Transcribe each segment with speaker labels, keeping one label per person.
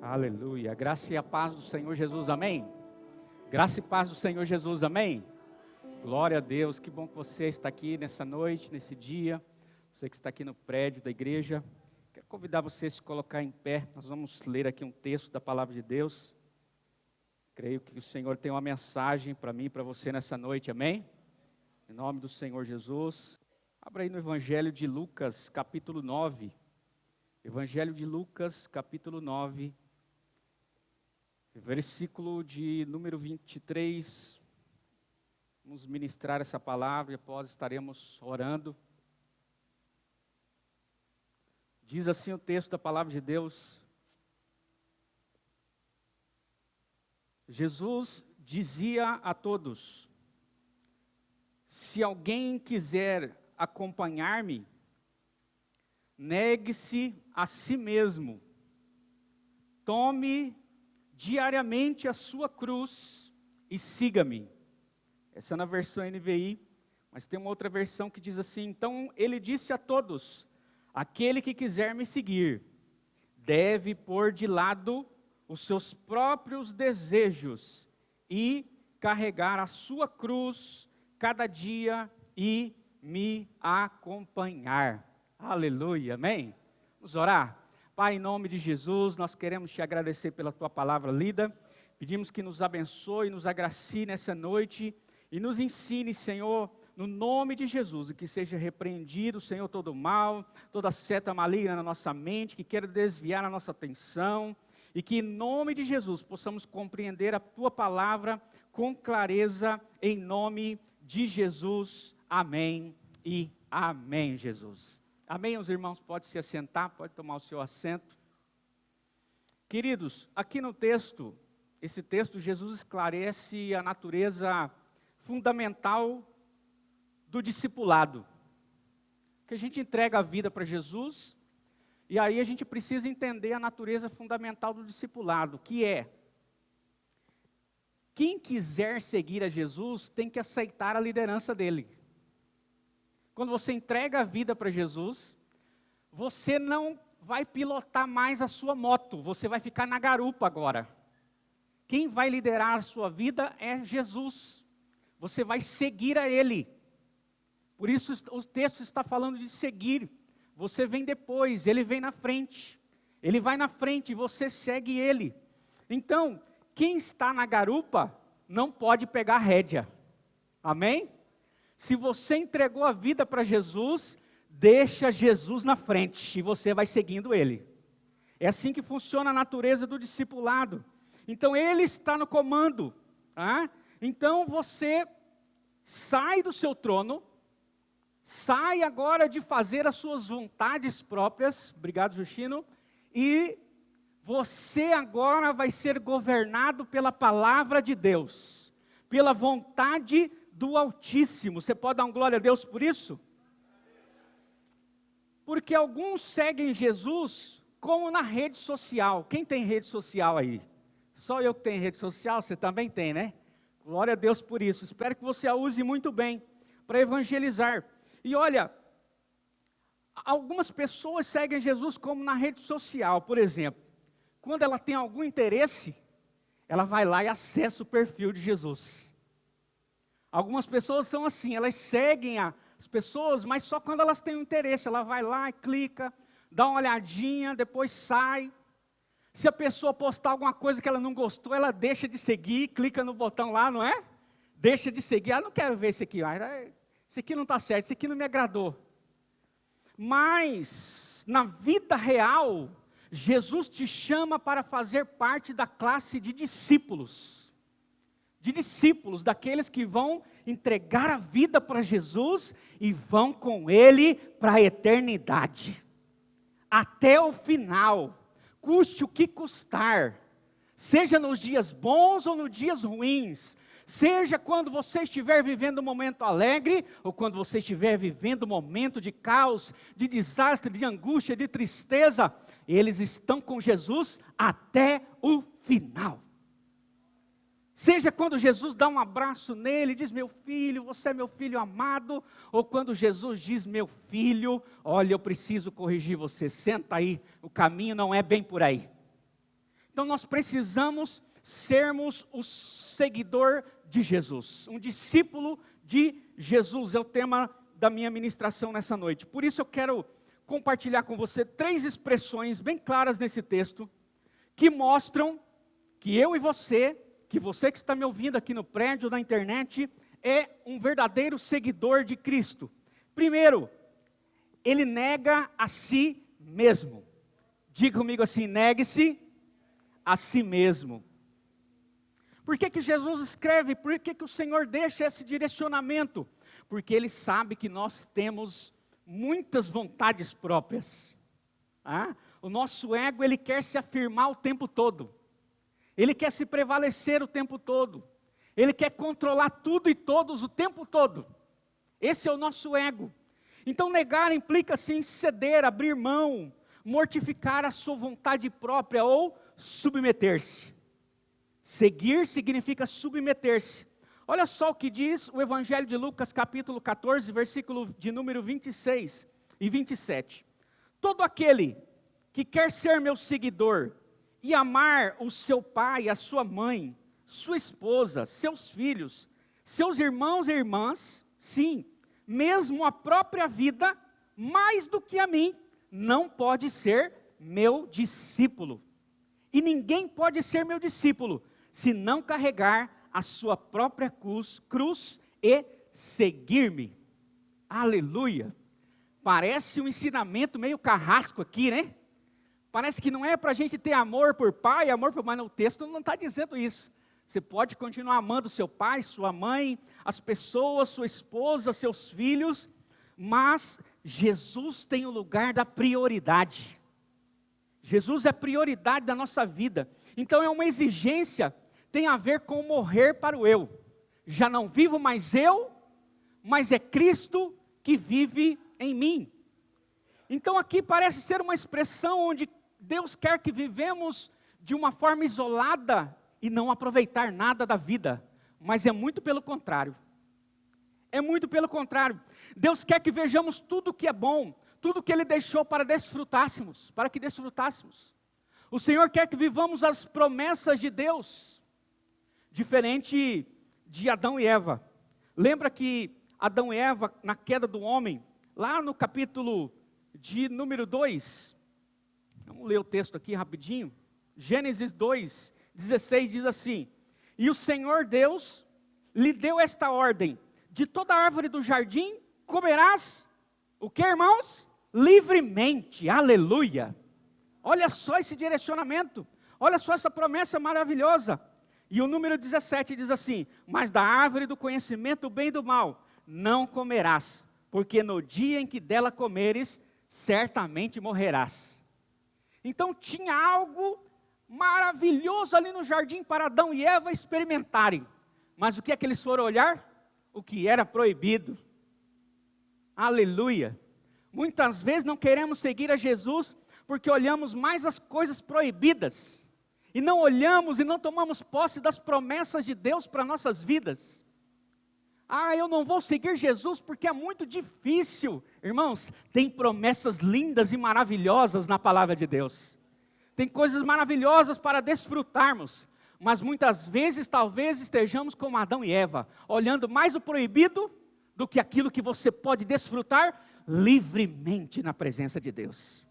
Speaker 1: Aleluia. Graça e a paz do Senhor Jesus, amém? Graça e paz do Senhor Jesus, amém? Glória a Deus, que bom que você está aqui nessa noite, nesse dia. Você que está aqui no prédio da igreja. Quero convidar você a se colocar em pé. Nós vamos ler aqui um texto da palavra de Deus. Creio que o Senhor tem uma mensagem para mim e para você nessa noite, amém? Em nome do Senhor Jesus. Abra aí no Evangelho de Lucas, capítulo 9. Evangelho de Lucas, capítulo 9. Versículo de número 23, vamos ministrar essa palavra e após estaremos orando. Diz assim o texto da palavra de Deus: Jesus dizia a todos: se alguém quiser acompanhar-me, negue-se a si mesmo, tome diariamente a sua cruz e siga-me. Essa é na versão NVI, mas tem uma outra versão que diz assim: então ele disse a todos: aquele que quiser me seguir, deve pôr de lado os seus próprios desejos e carregar a sua cruz cada dia e me acompanhar. Aleluia, amém? Vamos orar? Pai, em nome de Jesus, nós queremos te agradecer pela tua palavra lida. Pedimos que nos abençoe, nos agracie nessa noite e nos ensine, Senhor, no nome de Jesus, e que seja repreendido, Senhor, todo mal, toda seta maligna na nossa mente, que queira desviar a nossa atenção, e que em nome de Jesus possamos compreender a tua palavra com clareza, em nome de Jesus. Amém e amém, Jesus. Amém, os irmãos, pode se assentar, pode tomar o seu assento. Queridos, aqui no texto, esse texto, Jesus esclarece a natureza fundamental do discipulado. Que a gente entrega a vida para Jesus, e aí a gente precisa entender a natureza fundamental do discipulado, que é: quem quiser seguir a Jesus tem que aceitar a liderança dele. Quando você entrega a vida para Jesus, você não vai pilotar mais a sua moto, você vai ficar na garupa agora. Quem vai liderar a sua vida é Jesus. Você vai seguir a Ele. Por isso o texto está falando de seguir. Você vem depois, Ele vem na frente. Ele vai na frente e você segue Ele. Então, quem está na garupa não pode pegar a rédea. Amém? Se você entregou a vida para Jesus, deixa Jesus na frente e você vai seguindo Ele. É assim que funciona a natureza do discipulado. Então Ele está no comando. Tá? Então você sai do seu trono, sai agora de fazer as suas vontades próprias, obrigado Justino, e você agora vai ser governado pela palavra de Deus, pela vontade do Altíssimo. Você pode dar um glória a Deus por isso? Porque alguns seguem Jesus como na rede social. Quem tem rede social aí? Só eu que tenho rede social, você também tem, né? Glória a Deus por isso. Espero que você a use muito bem para evangelizar. E olha, algumas pessoas seguem Jesus como na rede social. Por exemplo, quando ela tem algum interesse, ela vai lá e acessa o perfil de Jesus. Algumas pessoas são assim, elas seguem as pessoas, mas só quando elas têm um interesse. Ela vai lá e clica, dá uma olhadinha, depois sai. Se a pessoa postar alguma coisa que ela não gostou, ela deixa de seguir, clica no botão lá, não é? Deixa de seguir. Não quero ver esse aqui, esse aqui não está certo, esse aqui não me agradou. Mas, na vida real, Jesus te chama para fazer parte da classe de discípulos. De discípulos, daqueles que vão entregar a vida para Jesus e vão com Ele para a eternidade. Até o final, custe o que custar, seja nos dias bons ou nos dias ruins, seja quando você estiver vivendo um momento alegre, ou quando você estiver vivendo um momento de caos, de desastre, de angústia, de tristeza, eles estão com Jesus até o final. Seja quando Jesus dá um abraço nele e diz: meu filho, você é meu filho amado. Ou quando Jesus diz: meu filho, olha, eu preciso corrigir você, senta aí, o caminho não é bem por aí. Então nós precisamos sermos o seguidor de Jesus, um discípulo de Jesus, é o tema da minha ministração nessa noite. Por isso eu quero compartilhar com você 3 expressões bem claras nesse texto, que mostram que eu e você, que você que está me ouvindo aqui no prédio, na internet, é um verdadeiro seguidor de Cristo. Primeiro, ele nega a si mesmo. Diga comigo assim, negue-se a si mesmo. Por que Jesus escreve? Por que o Senhor deixa esse direcionamento? Porque Ele sabe que nós temos muitas vontades próprias. O nosso ego, ele quer se afirmar o tempo todo. Ele quer se prevalecer o tempo todo. Ele quer controlar tudo e todos o tempo todo. Esse é o nosso ego. Então negar implica sim ceder, abrir mão, mortificar a sua vontade própria ou submeter-se. Seguir significa submeter-se. Olha só o que diz o Evangelho de Lucas, capítulo 14, versículo de número 26 e 27. Todo aquele que quer ser meu seguidor e amar o seu pai, a sua mãe, sua esposa, seus filhos, seus irmãos e irmãs, sim, mesmo a própria vida, mais do que a mim, não pode ser meu discípulo. E ninguém pode ser meu discípulo, se não carregar a sua própria cruz e seguir-me. Aleluia! Parece um ensinamento meio carrasco aqui, né? Parece que não é para a gente ter amor por pai, amor por mãe. Não, o texto não está dizendo isso. Você pode continuar amando seu pai, sua mãe, as pessoas, sua esposa, seus filhos, mas Jesus tem o lugar da prioridade. Jesus é a prioridade da nossa vida. Então é uma exigência, tem a ver com morrer para o eu. Já não vivo mais eu, mas é Cristo que vive em mim. Então aqui parece ser uma expressão onde Deus quer que vivemos de uma forma isolada e não aproveitar nada da vida, mas é muito pelo contrário. É muito pelo contrário. Deus quer que vejamos tudo que é bom, tudo que Ele deixou para desfrutássemos, para que desfrutássemos. O Senhor quer que vivamos as promessas de Deus, diferente de Adão e Eva. Lembra que Adão e Eva, na queda do homem, lá no capítulo de número 2, vamos ler o texto aqui rapidinho, Gênesis 2, 16 diz assim: e o Senhor Deus lhe deu esta ordem: de toda árvore do jardim comerás, o que, irmãos? Livremente, aleluia. Olha só esse direcionamento, olha só essa promessa maravilhosa. E o número 17 diz assim: mas da árvore do conhecimento do bem e do mal não comerás, porque no dia em que dela comeres, certamente morrerás. Então tinha algo maravilhoso ali no jardim para Adão e Eva experimentarem. Mas o que é que eles foram olhar? O que era proibido. Aleluia. Muitas vezes não queremos seguir a Jesus porque olhamos mais as coisas proibidas. E não olhamos e não tomamos posse das promessas de Deus para nossas vidas. Eu não vou seguir Jesus porque é muito difícil. Irmãos, tem promessas lindas e maravilhosas na palavra de Deus. Tem coisas maravilhosas para desfrutarmos. Mas muitas vezes, talvez estejamos como Adão e Eva, olhando mais o proibido do que aquilo que você pode desfrutar livremente na presença de Deus.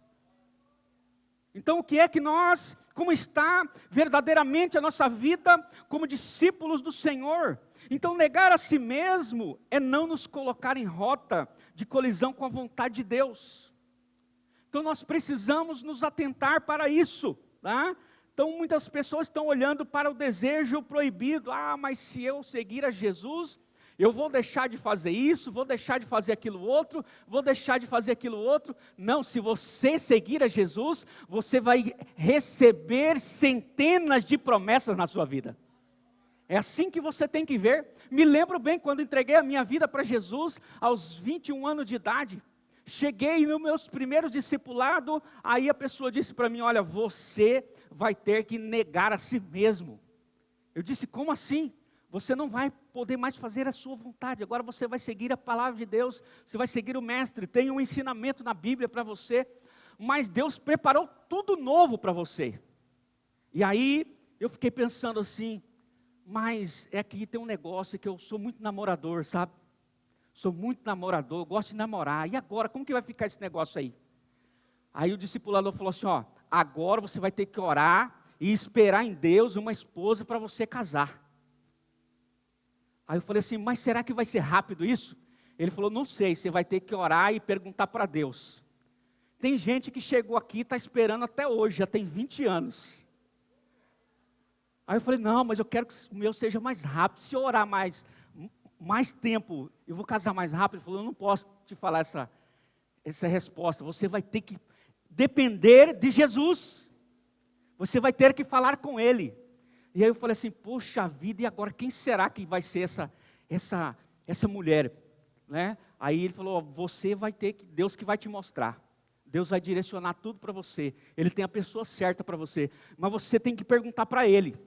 Speaker 1: Então o que é que nós, como está verdadeiramente a nossa vida como discípulos do Senhor? Então negar a si mesmo é não nos colocar em rota de colisão com a vontade de Deus. Então nós precisamos nos atentar para isso, tá? Então muitas pessoas estão olhando para o desejo proibido. Mas se eu seguir a Jesus, eu vou deixar de fazer isso, vou deixar de fazer aquilo outro, vou deixar de fazer aquilo outro. Não, se você seguir a Jesus, você vai receber centenas de promessas na sua vida. É assim que você tem que ver. Me lembro bem quando entreguei a minha vida para Jesus, aos 21 anos de idade. Cheguei nos meus primeiros discipulados, aí a pessoa disse para mim: olha, você vai ter que negar a si mesmo. Eu disse: como assim? Você não vai poder mais fazer a sua vontade, agora você vai seguir a palavra de Deus, você vai seguir o mestre, tem um ensinamento na Bíblia para você, mas Deus preparou tudo novo para você. E aí, eu fiquei pensando assim, mas é que tem um negócio que eu sou muito namorador, sabe? Sou muito namorador, gosto de namorar. E agora, como que vai ficar esse negócio aí? Aí o discipulador falou assim, ó, agora você vai ter que orar e esperar em Deus uma esposa para você casar. Aí eu falei assim, mas será que vai ser rápido isso? Ele falou, não sei, você vai ter que orar e perguntar para Deus. Tem gente que chegou aqui e está esperando até hoje, já tem 20 anos. Aí eu falei, não, mas eu quero que o meu seja mais rápido. Se eu orar mais tempo, eu vou casar mais rápido. Ele falou, eu não posso te falar essa resposta. Você vai ter que depender de Jesus. Você vai ter que falar com Ele. E aí eu falei assim, poxa vida, e agora quem será que vai ser essa mulher? Né? Aí ele falou, você vai ter que, Deus que vai te mostrar. Deus vai direcionar tudo para você. Ele tem a pessoa certa para você. Mas você tem que perguntar para Ele.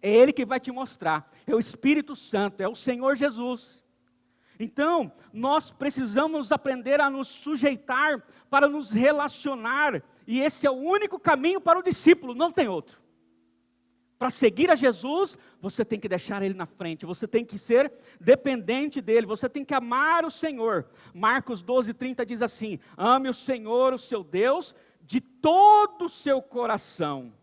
Speaker 1: É Ele que vai te mostrar. É o Espírito Santo, é o Senhor Jesus. Então, nós precisamos aprender a nos sujeitar para nos relacionar. E esse é o único caminho para o discípulo, não tem outro. Para seguir a Jesus, você tem que deixar Ele na frente, você tem que ser dependente dEle, você tem que amar o Senhor. Marcos 12:30 diz assim, ame o Senhor, o seu Deus, de todo o seu coração,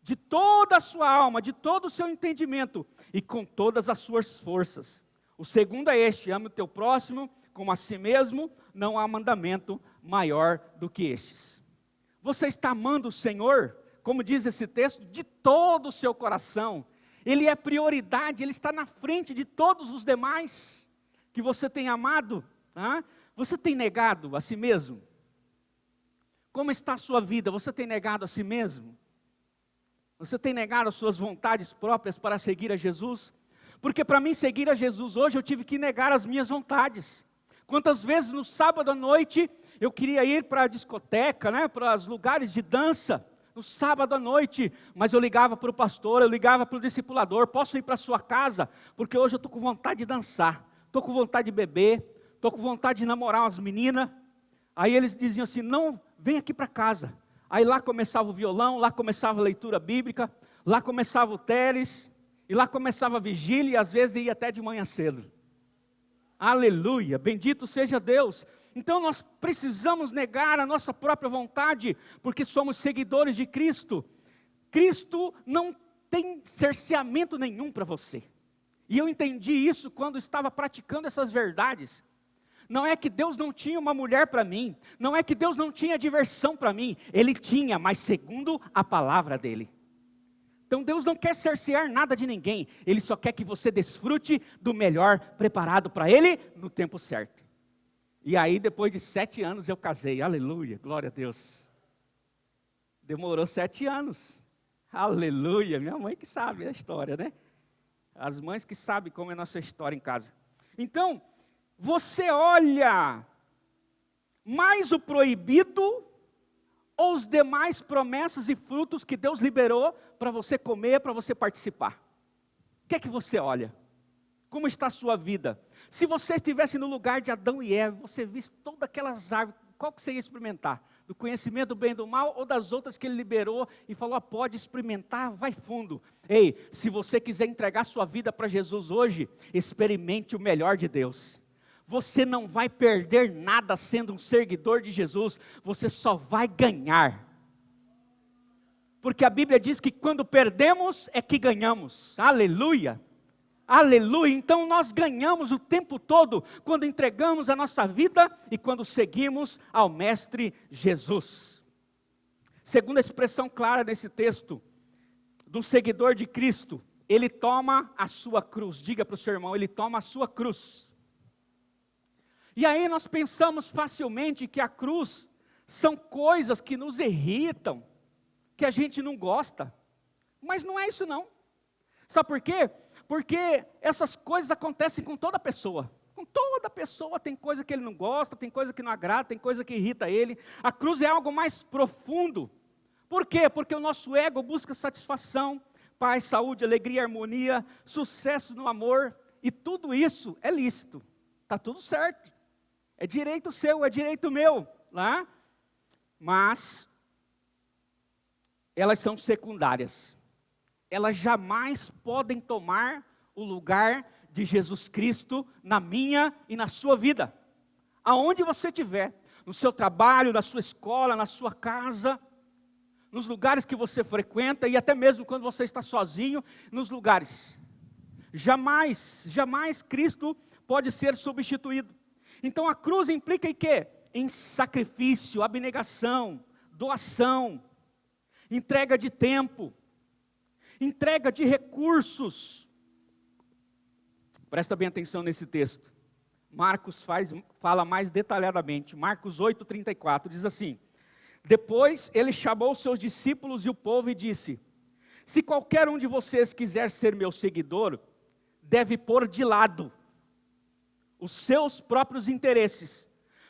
Speaker 1: de toda a sua alma, de todo o seu entendimento e com todas as suas forças. O segundo é este, ame o teu próximo como a si mesmo, não há mandamento maior do que estes. Você está amando o Senhor? Como diz esse texto, de todo o seu coração. Ele é prioridade, Ele está na frente de todos os demais que você tem amado. Você tem negado a si mesmo? Como está a sua vida? Você tem negado a si mesmo? Você tem negado as suas vontades próprias para seguir a Jesus? Porque para mim seguir a Jesus hoje eu tive que negar as minhas vontades. Quantas vezes no sábado à noite eu queria ir para a discoteca, para os lugares de dança, no sábado à noite, mas eu ligava para o pastor, eu ligava para o discipulador, posso ir para a sua casa? Porque hoje eu estou com vontade de dançar, estou com vontade de beber, estou com vontade de namorar umas meninas. Aí eles diziam assim, não, vem aqui para casa. Aí lá começava o violão, lá começava a leitura bíblica, lá começava o teres, e lá começava a vigília, e às vezes ia até de manhã cedo. Aleluia, bendito seja Deus. Então nós precisamos negar a nossa própria vontade, porque somos seguidores de Cristo. Cristo não tem cerceamento nenhum para você. E eu entendi isso quando estava praticando essas verdades. Não é que Deus não tinha uma mulher para mim, não é que Deus não tinha diversão para mim, Ele tinha, mas segundo a palavra dEle. Então Deus não quer cercear nada de ninguém, Ele só quer que você desfrute do melhor preparado para Ele no tempo certo. E aí depois de 7 anos eu casei, aleluia, glória a Deus. Demorou 7 anos, aleluia, minha mãe que sabe a história, né? As mães que sabem como é a nossa história em casa. Então, você olha mais o proibido ou os demais promessas e frutos que Deus liberou para você comer, para você participar? O que é que você olha? Como está a sua vida? Se você estivesse no lugar de Adão e Eva, você visse todas aquelas árvores, qual que você ia experimentar? Do conhecimento do bem e do mal ou das outras que Ele liberou e falou, pode experimentar, vai fundo. Ei, se você quiser entregar sua vida para Jesus hoje, experimente o melhor de Deus. Você não vai perder nada sendo um seguidor de Jesus, você só vai ganhar. Porque a Bíblia diz que quando perdemos é que ganhamos. Aleluia! Aleluia! Então nós ganhamos o tempo todo quando entregamos a nossa vida e quando seguimos ao Mestre Jesus. Segunda expressão clara nesse texto, do seguidor de Cristo, ele toma a sua cruz. Diga para o seu irmão, ele toma a sua cruz. E aí nós pensamos facilmente que a cruz são coisas que nos irritam, que a gente não gosta. Mas não é isso não. Sabe por quê? Porque essas coisas acontecem com toda pessoa. Com toda pessoa tem coisa que ele não gosta, tem coisa que não agrada, tem coisa que irrita ele. A cruz é algo mais profundo. Por quê? Porque o nosso ego busca satisfação, paz, saúde, alegria, harmonia, sucesso no amor. E tudo isso é lícito. Está tudo certo. É direito seu, é direito meu. Mas elas são secundárias. elas jamais podem tomar o lugar de Jesus Cristo na minha e na sua vida. Aonde você estiver, no seu trabalho, na sua escola, na sua casa, nos lugares que você frequenta e até mesmo quando você está sozinho, nos lugares. Jamais Cristo pode ser substituído. Então a cruz implica em quê? Em sacrifício, abnegação, doação, entrega de tempo, entrega de recursos. Presta bem atenção nesse texto. Marcos fala mais detalhadamente. Marcos 8:34 diz assim: depois ele chamou seus discípulos e o povo e disse: se qualquer um de vocês quiser ser meu seguidor, deve pôr de lado os seus próprios interesses,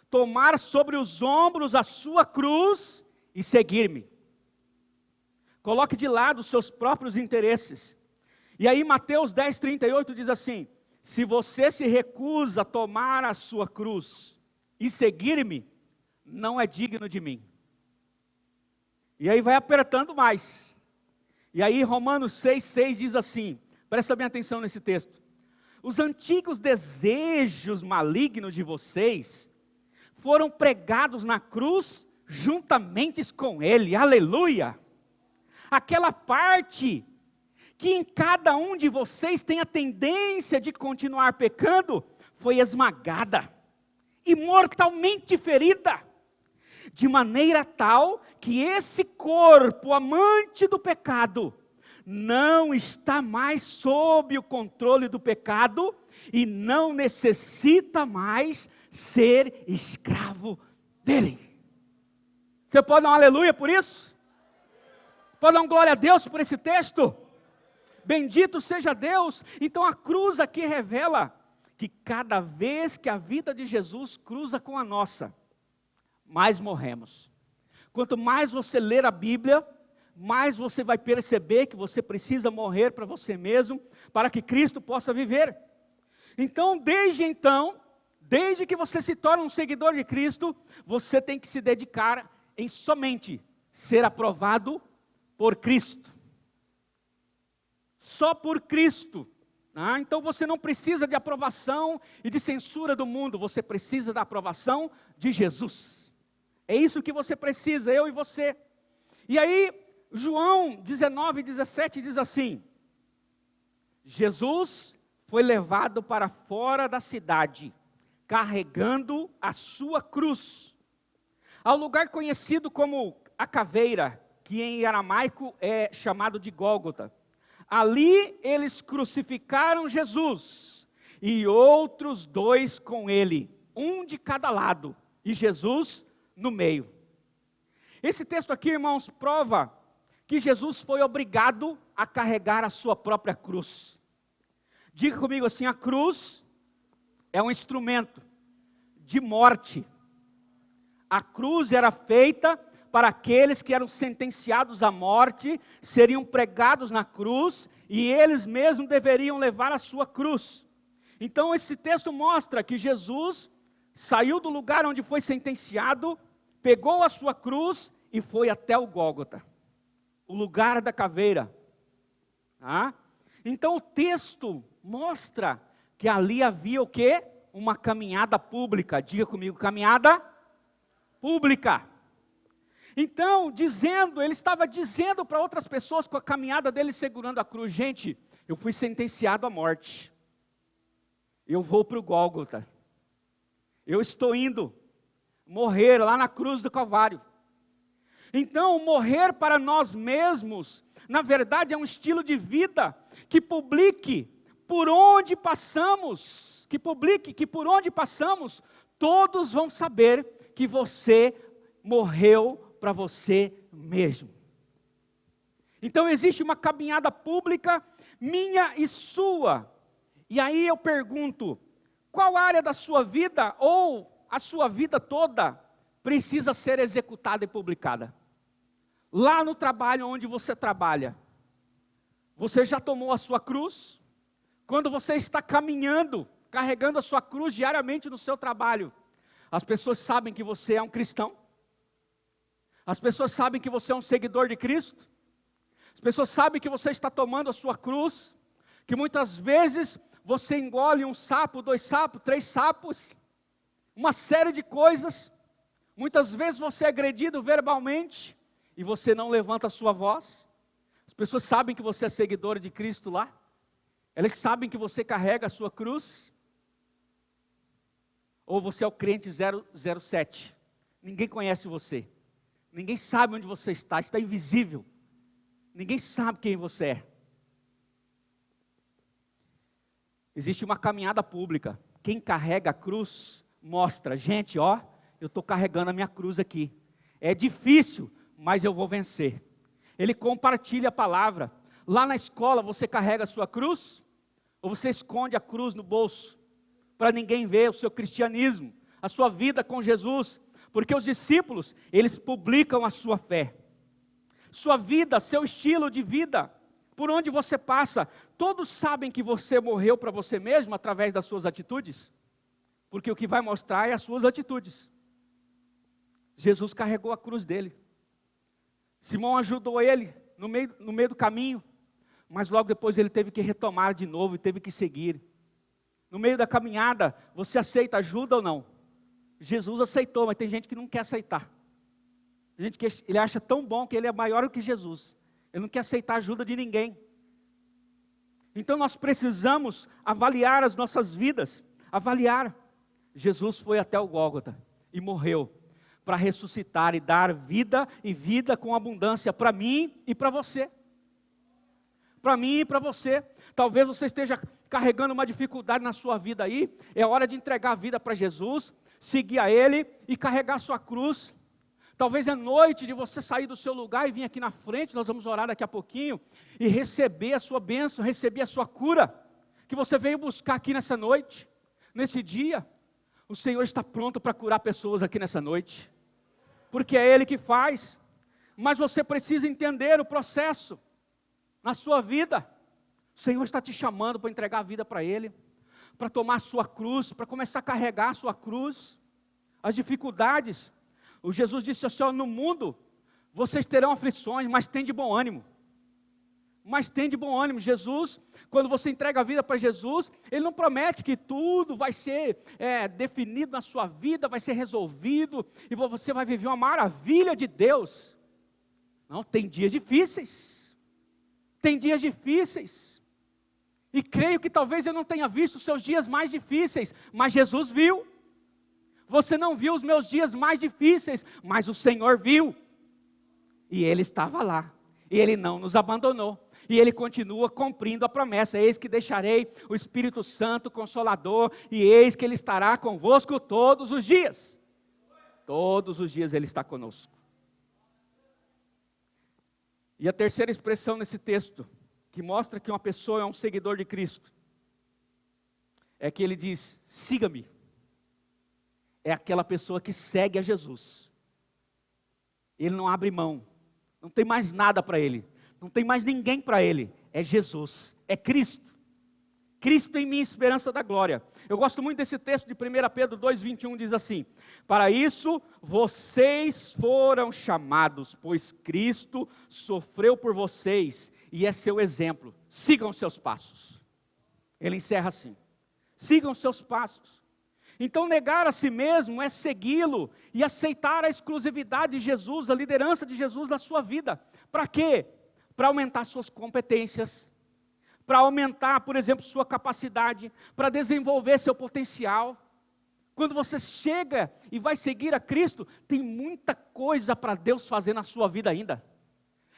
Speaker 1: tomar sobre os ombros a sua cruz e seguir-me. Coloque de lado os seus próprios interesses. E aí Mateus 10:38 diz assim: se você se recusa a tomar a sua cruz e seguir-me, não é digno de mim. E aí vai apertando mais. E aí Romanos 6:6 diz assim, presta bem atenção nesse texto: os antigos desejos malignos de vocês foram pregados na cruz juntamente com ele, aleluia. Aquela parte que em cada um de vocês tem a tendência de continuar pecando, foi esmagada e mortalmente ferida, de maneira tal que esse corpo amante do pecado não está mais sob o controle do pecado e não necessita mais ser escravo dele. Você pode dar um aleluia por isso? Pode dar um glória a Deus por esse texto? Bendito seja Deus. Então a cruz aqui revela que cada vez que a vida de Jesus cruza com a nossa, mais morremos. Quanto mais você ler a Bíblia, mais você vai perceber que você precisa morrer para você mesmo, para que Cristo possa viver. Então, desde que você se torna um seguidor de Cristo, você tem que se dedicar em somente ser aprovado por Cristo. Só por Cristo. Então você não precisa de aprovação e de censura do mundo, você precisa da aprovação de Jesus. É isso que você precisa, eu e você. E aí, João 19:17 diz assim: Jesus foi levado para fora da cidade, carregando a sua cruz, ao lugar conhecido como a caveira, que em aramaico é chamado de Gólgota. Ali eles crucificaram Jesus e outros dois com ele, um de cada lado, e Jesus no meio. Esse texto aqui, irmãos, prova que Jesus foi obrigado a carregar a sua própria cruz. Diga comigo assim: a cruz é um instrumento de morte. A cruz era feita para aqueles que eram sentenciados à morte, seriam pregados na cruz, e eles mesmos deveriam levar a sua cruz. Então esse texto mostra que Jesus saiu do lugar onde foi sentenciado, pegou a sua cruz e foi até o Gólgota, o lugar da caveira. Então o texto mostra que ali havia o quê? Uma caminhada pública. Diga comigo, caminhada pública. Então, ele estava dizendo para outras pessoas com a caminhada dele segurando a cruz: gente, eu fui sentenciado à morte, eu vou para o Gólgota, eu estou indo morrer lá na cruz do Calvário. Então, morrer para nós mesmos, na verdade é um estilo de vida que publique por onde passamos, que por onde passamos, todos vão saber que você morreu para você mesmo. Então existe uma caminhada pública minha e sua. E aí eu pergunto: qual área da sua vida ou a sua vida toda precisa ser executada e publicada? Lá no trabalho onde você trabalha, você já tomou a sua cruz? Quando você está caminhando, carregando a sua cruz diariamente no seu trabalho, as pessoas sabem que você é um cristão? As pessoas sabem que você é um seguidor de Cristo? As pessoas sabem que você está tomando a sua cruz, que muitas vezes você engole um sapo, 2 sapos, 3 sapos, uma série de coisas. Muitas vezes você é agredido verbalmente e você não levanta a sua voz. As pessoas sabem que você é seguidor de Cristo lá. Elas sabem que você carrega a sua cruz. Ou você é o crente 007. Ninguém conhece você. Ninguém sabe onde você está invisível. Ninguém sabe quem você é. Existe uma caminhada pública. Quem carrega a cruz mostra, gente, ó, eu estou carregando a minha cruz aqui. É difícil, mas eu vou vencer. Ele compartilha a palavra. Lá na escola você carrega a sua cruz? Ou você esconde a cruz no bolso? Para ninguém ver o seu cristianismo, a sua vida com Jesus. Porque os discípulos, eles publicam a sua fé. Sua vida, seu estilo de vida, por onde você passa, todos sabem que você morreu para você mesmo através das suas atitudes? Porque o que vai mostrar é as suas atitudes. Jesus carregou a cruz dele. Simão ajudou ele no meio do caminho, mas logo depois ele teve que retomar de novo e teve que seguir. No meio da caminhada, você aceita ajuda ou não? Jesus aceitou, mas tem gente que não quer aceitar. Tem gente que ele acha tão bom que ele é maior do que Jesus. Ele não quer aceitar ajuda de ninguém. Então nós precisamos avaliar as nossas vidas. Avaliar. Jesus foi até o Gólgota e morreu para ressuscitar e dar vida e vida com abundância para mim e para você. Para mim e para você. Talvez você esteja carregando uma dificuldade na sua vida aí. É hora de entregar a vida para Jesus, seguir a Ele e carregar a sua cruz. Talvez é noite de você sair do seu lugar e vir aqui na frente, nós vamos orar daqui a pouquinho, e receber a sua bênção, receber a sua cura, que você veio buscar aqui nessa noite, nesse dia. O Senhor está pronto para curar pessoas aqui nessa noite, porque é Ele que faz, mas você precisa entender o processo na sua vida. O Senhor está te chamando para entregar a vida para Ele, para tomar a sua cruz, para começar a carregar a sua cruz, as dificuldades. O Jesus disse assim, ó, no mundo vocês terão aflições, mas tem de bom ânimo. Mas tem de bom ânimo. Jesus, quando você entrega a vida para Jesus, Ele não promete que tudo vai ser definido na sua vida, vai ser resolvido, e você vai viver uma maravilha de Deus. Não, tem dias difíceis. Tem dias difíceis. E creio que talvez eu não tenha visto os seus dias mais difíceis, mas Jesus viu. Você não viu os meus dias mais difíceis, mas o Senhor viu. E Ele estava lá. E Ele não nos abandonou. E Ele continua cumprindo a promessa. Eis que deixarei o Espírito Santo Consolador. E eis que Ele estará convosco todos os dias. Todos os dias Ele está conosco. E a terceira expressão nesse texto, que mostra que uma pessoa é um seguidor de Cristo, é que ele diz, siga-me. É aquela pessoa que segue a Jesus. Ele não abre mão. Não tem mais nada para ele. Não tem mais ninguém para ele. É Jesus. É Cristo. Cristo em mim, esperança da glória. Eu gosto muito desse texto de 1 Pedro 2,21, diz assim: para isso vocês foram chamados, pois Cristo sofreu por vocês e é seu exemplo. Sigam seus passos. Ele encerra assim. Sigam seus passos. Então negar a si mesmo é segui-lo e aceitar a exclusividade de Jesus, a liderança de Jesus na sua vida. Para quê? Para aumentar suas competências, para aumentar, por exemplo, sua capacidade, para desenvolver seu potencial. Quando você chega e vai seguir a Cristo, tem muita coisa para Deus fazer na sua vida ainda.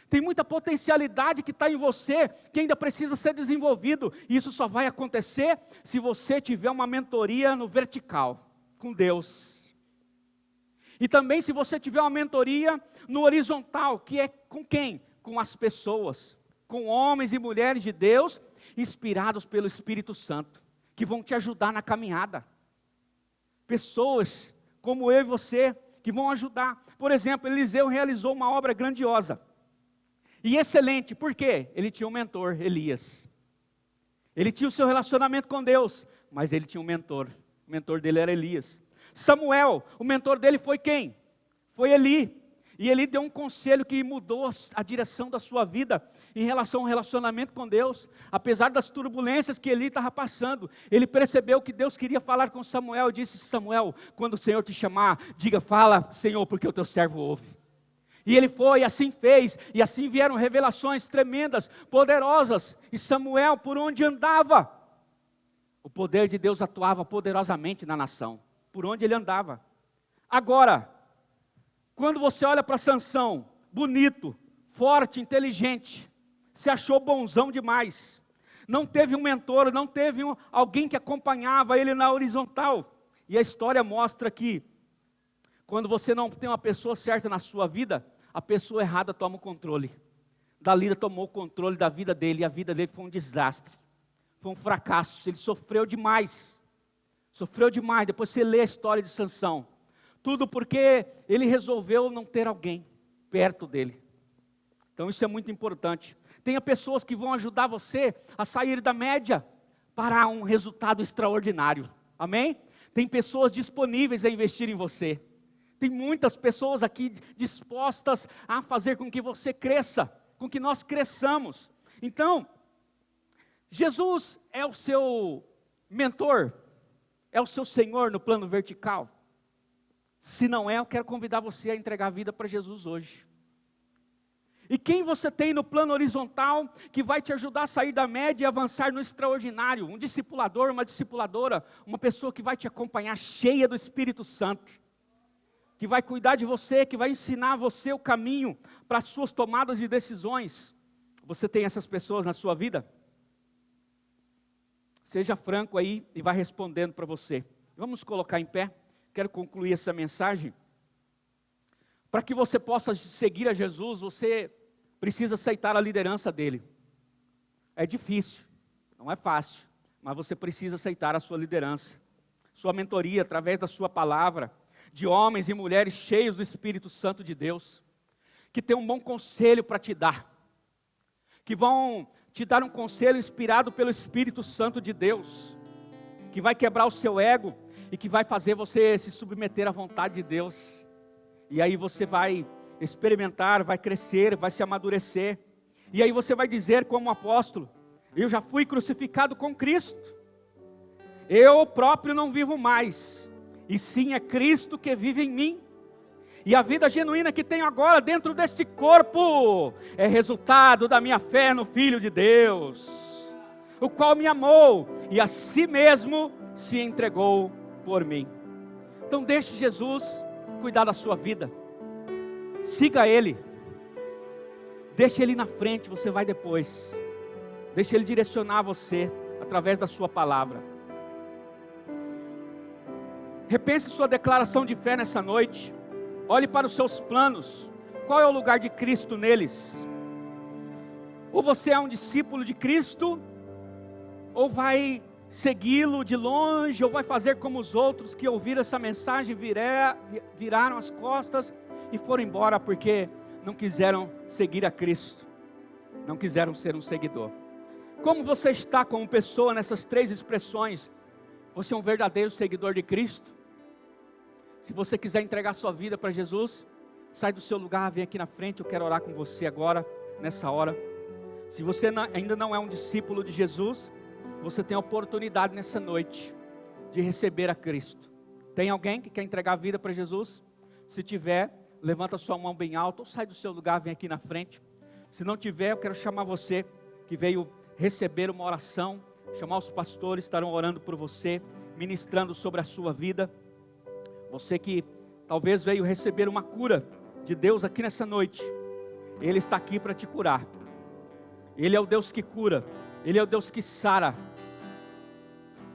Speaker 1: Tem muita potencialidade que está em você, que ainda precisa ser desenvolvido. E isso só vai acontecer se você tiver uma mentoria no vertical, com Deus. E também se você tiver uma mentoria no horizontal, que é com quem? Com as pessoas, com homens e mulheres de Deus, inspirados pelo Espírito Santo, que vão te ajudar na caminhada. Pessoas como eu e você, que vão ajudar. Por exemplo, Eliseu realizou uma obra grandiosa. E excelente, por quê? Ele tinha um mentor, Elias. Ele tinha o seu relacionamento com Deus, mas ele tinha um mentor. O mentor dele era Elias. Samuel, o mentor dele foi quem? Foi Eli. E Eli deu um conselho que mudou a direção da sua vida. em relação ao relacionamento com Deus. Apesar das turbulências que Eli estava passando, ele percebeu que Deus queria falar com Samuel e disse: Samuel, quando o Senhor te chamar, diga, fala, Senhor, porque o teu servo ouve. E ele foi, e assim fez, e assim vieram revelações tremendas, poderosas. E Samuel, por onde andava, o poder de Deus atuava poderosamente na nação, por onde ele andava. Agora, quando você olha para Sansão, bonito, forte, inteligente, se achou bonzão demais, não teve um mentor, não teve alguém que acompanhava ele na horizontal. E a história mostra que, quando você não tem uma pessoa certa na sua vida, a pessoa errada toma o controle. Dalila tomou o controle da vida dele, e a vida dele foi um desastre, foi um fracasso, ele sofreu demais, depois você lê a história de Sansão, tudo porque ele resolveu não ter alguém perto dele. Então isso é muito importante. Tenha pessoas que vão ajudar você a sair da média para um resultado extraordinário, amém? Tem pessoas disponíveis a investir em você. Tem muitas pessoas aqui dispostas a fazer com que você cresça, com que nós cresçamos. Então, Jesus é o seu mentor, é o seu Senhor no plano vertical. Se não é, eu quero convidar você a entregar a vida para Jesus hoje. E quem você tem no plano horizontal que vai te ajudar a sair da média e avançar no extraordinário? Um discipulador, uma discipuladora, uma pessoa que vai te acompanhar cheia do Espírito Santo, que vai cuidar de você, que vai ensinar você o caminho para as suas tomadas de decisões. Você tem essas pessoas na sua vida? Seja franco aí e vai respondendo para você. Vamos colocar em pé. Quero concluir essa mensagem. Para que você possa seguir a Jesus, você precisa aceitar a liderança dele. É difícil, não é fácil, mas você precisa aceitar a sua liderança, sua mentoria através da sua palavra, de homens e mulheres cheios do Espírito Santo de Deus, que tem um bom conselho para te dar, que vão te dar um conselho inspirado pelo Espírito Santo de Deus, que vai quebrar o seu ego e que vai fazer você se submeter à vontade de Deus. E aí você vai experimentar, vai crescer, vai se amadurecer. E aí você vai dizer como apóstolo: eu já fui crucificado com Cristo. Eu próprio não vivo mais, e sim é Cristo que vive em mim. E a vida genuína que tenho agora dentro desse corpo é resultado da minha fé no Filho de Deus, o qual me amou e a si mesmo se entregou por mim. Então deixe Jesus cuidar da sua vida, siga Ele, deixe Ele na frente, você vai depois, deixe Ele direcionar você através da sua palavra. Repense sua declaração de fé nessa noite, olhe para os seus planos, qual é o lugar de Cristo neles? Ou você é um discípulo de Cristo, ou vai segui-lo de longe, ou vai fazer como os outros que ouviram essa mensagem, viraram as costas e foram embora porque não quiseram seguir a Cristo, não quiseram ser um seguidor. Como você está como pessoa nessas três expressões? Você é um verdadeiro seguidor de Cristo? Se você quiser entregar sua vida para Jesus, sai do seu lugar, vem aqui na frente, eu quero orar com você agora, nessa hora. Se você ainda não é um discípulo de Jesus, você tem a oportunidade nessa noite de receber a Cristo. Tem alguém que quer entregar a vida para Jesus? Se tiver, levanta sua mão bem alta, ou sai do seu lugar, vem aqui na frente. Se não tiver, eu quero chamar você que veio receber uma oração, chamar os pastores, estarão orando por você, ministrando sobre a sua vida. Você que talvez veio receber uma cura de Deus aqui nessa noite, Ele está aqui para te curar. Ele é o Deus que cura, Ele é o Deus que sara.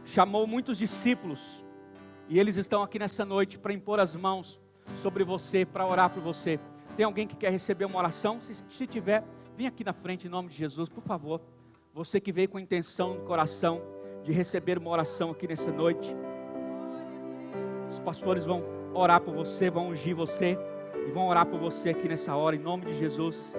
Speaker 1: Chamou muitos discípulos, e eles estão aqui nessa noite para impor as mãos sobre você, para orar por você. Tem alguém que quer receber uma oração? Se tiver, vem aqui na frente em nome de Jesus, por favor. Você que veio com a intenção no coração de receber uma oração aqui nessa noite, os pastores vão orar por você, vão ungir você, e vão orar por você aqui nessa hora, em nome de Jesus.